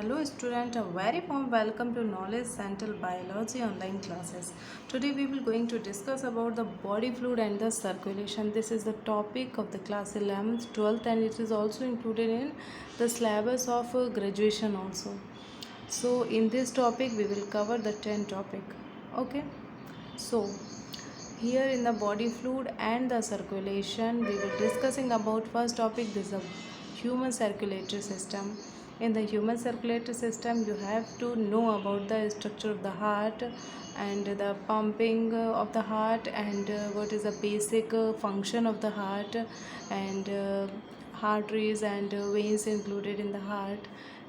Hello student, a very warm welcome to Knowledge Central Biology online classes. Today we will going to discuss about the body fluid and the circulation. This is the topic of the class 11th, 12th and it is also included in the syllabus of graduation also. So in this topic we will cover the 10 topic. Okay. So here in the body fluid and the circulation we will discussing about first topic. This is a human circulatory system. In the human circulatory system you have to know about the structure of the heart and the pumping of the heart and what is the basic function of the heart and arteries and veins included in the heart.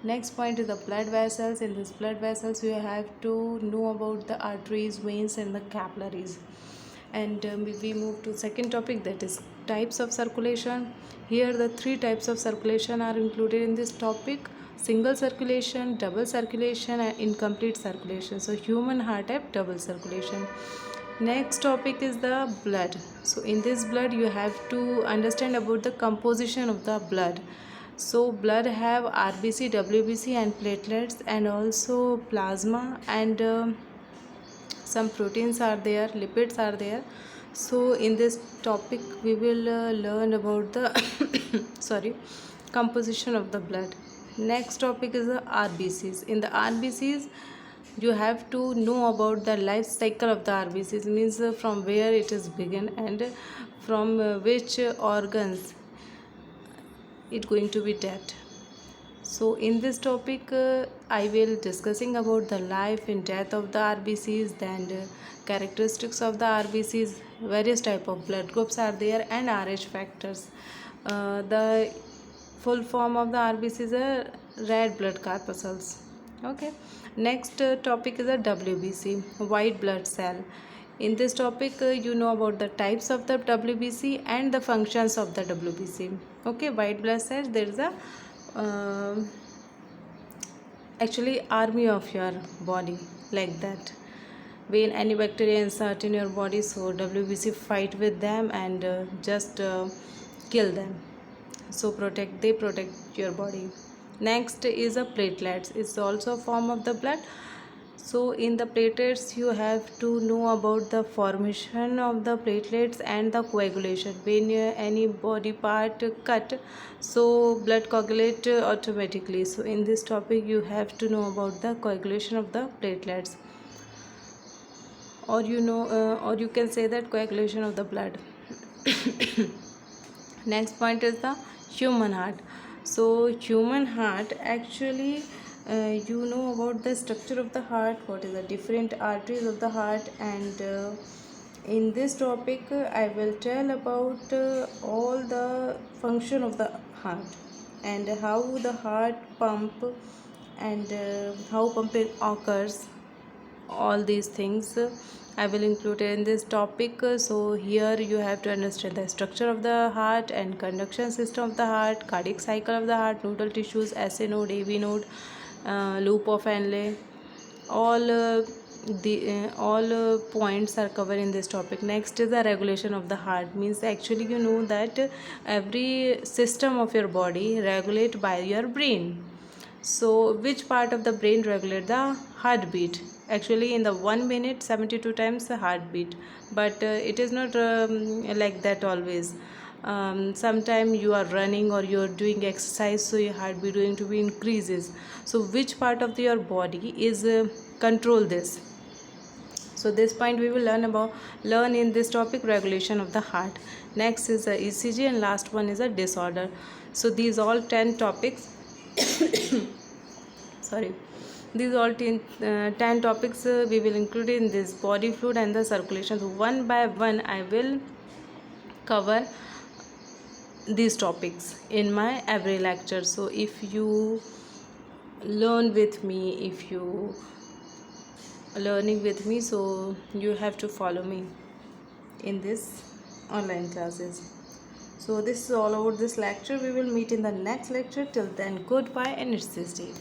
Next point is the blood vessels. In this blood vessels you have to know about the arteries, veins and the capillaries. And we move to second topic, that is types of circulation. Here the three types of circulation are included in this topic: single circulation, double circulation and incomplete circulation. So human heart have double circulation. Next topic is the blood. So in this blood you have to understand about the composition of the blood. So blood have RBC, WBC and platelets and also plasma and some proteins are there, lipids are there. So in this topic we will learn about the composition of the blood. Next topic is the RBCs. In the RBCs you have to know about the life cycle of the RBCs, means from where it is begin and from which organs it going to be dead. So in this topic I will discussing about the life and death of the RBCs, then characteristics of the RBCs, various type of blood groups are there and RH factors. The full form of the RBCs are red blood corpuscles. Okay. Next topic is a WBC, white blood cell. In this topic you know about the types of the WBC and the functions of the WBC. Okay, white blood cells, there is a actually army of your body, like that. When any bacteria insert in your body, so WBC fight with them and just kill them. So they protect your body. Next is a platelets. It's also a form of the blood. So in the platelets you have to know about the formation of the platelets and the coagulation. When any body part cut, so blood coagulate automatically. So in this topic you have to know about the coagulation of the platelets, or or you can say that coagulation of the blood. Next point is the human heart. So human heart actually you know about the structure of the heart, what is the different arteries of the heart, and in this topic I will tell about all the function of the heart and how the heart pump and how pumping occurs. All these things I will include in this topic. So here you have to understand the structure of the heart and conduction system of the heart, cardiac cycle of the heart, nodal tissues, SA node, AV node, loop of Henle. All points are covered in this topic. Next is the regulation of the heart, means actually you know that every system of your body regulate by your brain. So which part of the brain regulate the heartbeat? Actually in the 1 minute 72 times the heartbeat, but it is not like that always. Sometime you are running or you are doing exercise, so your heartbeat going to be increases. So which part of your body is control this? So this point we will learn in this topic, regulation of the heart. Next is the ECG and last one is a disorder. So these all 10 topics these all 10 topics we will include in this body fluid and the circulation. So one by one I will cover these topics in my every lecture. So if you learn with me, if you learning with me, so you have to follow me in this online classes. So this is all about this lecture. We will meet in the next lecture. Till then, goodbye and it's this day.